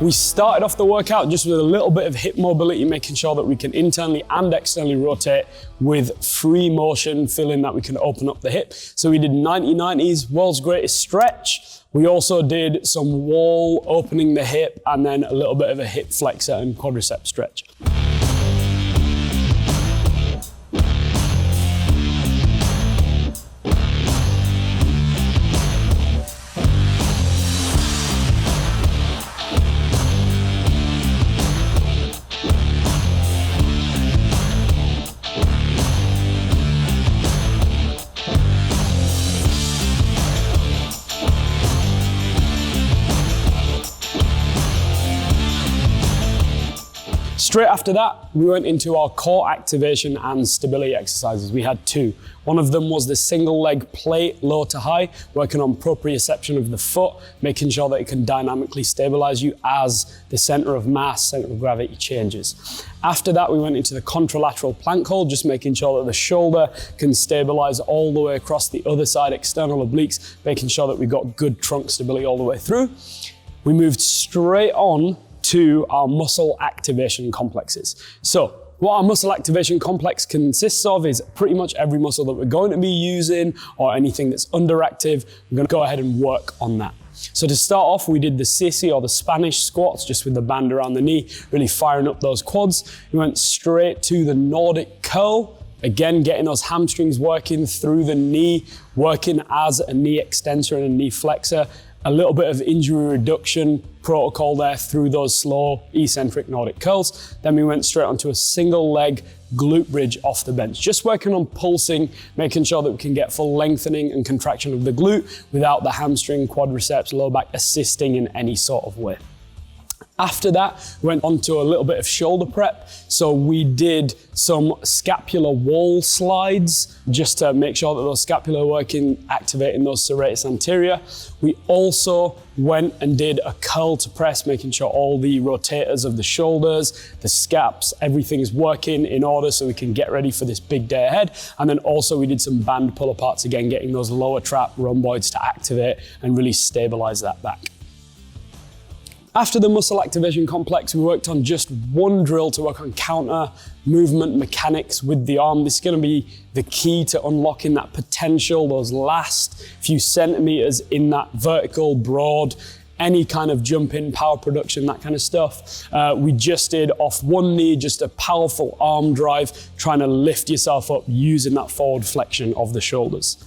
We started off the workout just with a little bit of hip mobility, making sure that we can internally and externally rotate with free motion, feeling that we can open up the hip. So we did 90-90s, world's greatest stretch. We also did some wall opening the hip and then a little bit of a hip flexor and quadricep stretch. Straight after that, we went into our core activation and stability exercises. We had two. One of them was the single leg plate, low to high, working on proprioception of the foot, making sure that it can dynamically stabilize you as the center of mass, center of gravity changes. After that, we went into the contralateral plank hold, just making sure that the shoulder can stabilize all the way across the other side, external obliques, making sure that we got good trunk stability all the way through. We moved straight on to our muscle activation complexes. So what our muscle activation complex consists of is pretty much every muscle that we're going to be using or anything that's underactive. We're going to go ahead and work on that. So to start off, we did the sissy or the Spanish squats, just with the band around the knee, really firing up those quads. We went straight to the Nordic curl. Again, getting those hamstrings working through the knee, working as a knee extensor and a knee flexor. A little bit of injury reduction protocol there through those slow eccentric Nordic curls. Then we went straight onto a single leg glute bridge off the bench, just working on pulsing, making sure that we can get full lengthening and contraction of the glute without the hamstring, quadriceps, lower back assisting in any sort of way. After that, we went on to a little bit of shoulder prep. So we did some scapular wall slides just to make sure that those scapula are working, activating those serratus anterior. We also went and did a curl to press, making sure all the rotators of the shoulders, the scaps, everything's working in order so we can get ready for this big day ahead. And then also we did some band pull aparts, again, getting those lower trap rhomboids to activate and really stabilize that back. After the muscle activation complex, we worked on just one drill to work on counter movement mechanics with the arm. This is going to be the key to unlocking that potential, those last few centimeters in that vertical, broad, any kind of jump in, power production, that kind of stuff. We just did off one knee, just a powerful arm drive, trying to lift yourself up using that forward flexion of the shoulders.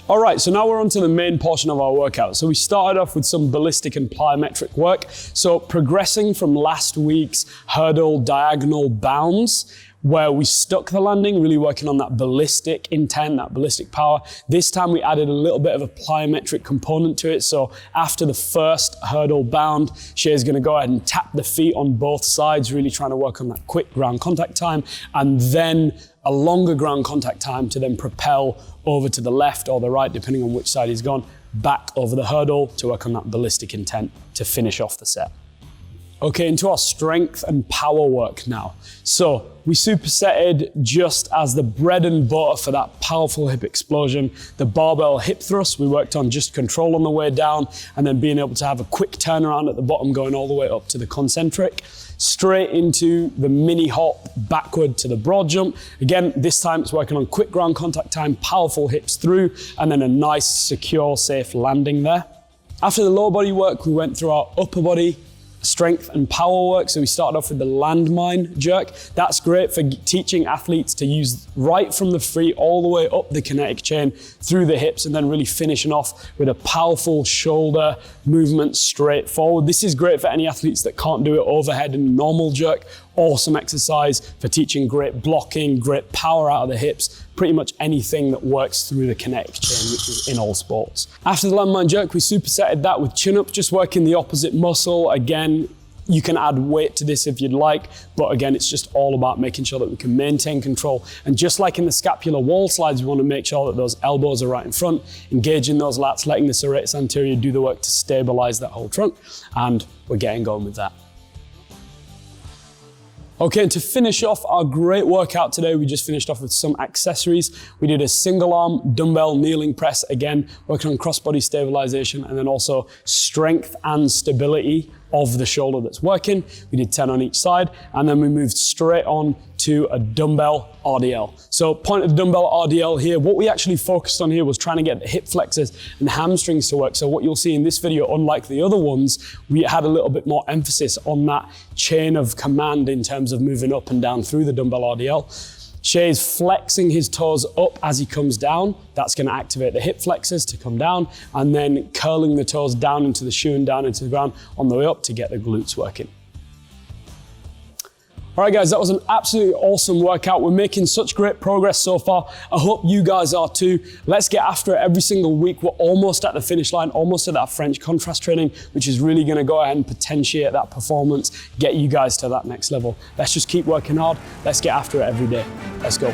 All right, so now we're on to the main portion of our workout. So we started off with some ballistic and plyometric work. So progressing from last week's hurdle diagonal bounds, where we stuck the landing, really working on that ballistic intent, that ballistic power. This time we added a little bit of a plyometric component to it. So after the first hurdle bound, Shay's gonna go ahead and tap the feet on both sides, really trying to work on that quick ground contact time, and then a longer ground contact time to then propel over to the left or the right, depending on which side he's gone, back over the hurdle to work on that ballistic intent to finish off the set. Okay, into our strength and power work now. So we supersetted just as the bread and butter for that powerful hip explosion, the barbell hip thrust. We worked on just control on the way down and then being able to have a quick turnaround at the bottom, going all the way up to the concentric. Straight into the mini hop backward to the broad jump. Again, this time it's working on quick ground contact time, powerful hips through, and then a nice, secure, safe landing there. After the lower body work, we went through our upper body strength and power work. So we started off with the Landmine Jerk. That's great for teaching athletes to use right from the free all the way up the kinetic chain through the hips, and then really finishing off with a powerful shoulder movement straight forward. This is great for any athletes that can't do it overhead in a normal jerk. Awesome exercise for teaching great blocking, great power out of the hips, pretty much anything that works through the kinetic chain, which is in all sports. After the Landmine Jerk, we supersetted that with chin-up, just working the opposite muscle. Again, you can add weight to this if you'd like, but again, it's just all about making sure that we can maintain control. And just like in the scapular wall slides, we want to make sure that those elbows are right in front, engaging those lats, letting the serratus anterior do the work to stabilize that whole trunk, and we're getting going with that. Okay, and to finish off our great workout today, we just finished off with some accessories. We did a single arm dumbbell kneeling press, again, working on crossbody stabilization and then also strength and stability of the shoulder that's working. We did 10 on each side, and then we moved straight on to a dumbbell RDL. So point of the dumbbell RDL here, what we actually focused on here was trying to get the hip flexors and hamstrings to work. So what you'll see in this video, unlike the other ones, we had a little bit more emphasis on that chain of command in terms of moving up and down through the dumbbell RDL. Shay's flexing his toes up as he comes down. That's going to activate the hip flexors to come down, and then curling the toes down into the shoe and down into the ground on the way up to get the glutes working. All right, guys, that was an absolutely awesome workout. We're making such great progress so far. I hope you guys are too. Let's get after it every single week. We're almost at the finish line, almost at that French contrast training, which is really going to go ahead and potentiate that performance, get you guys to that next level. Let's just keep working hard. Let's get after it every day. Let's go.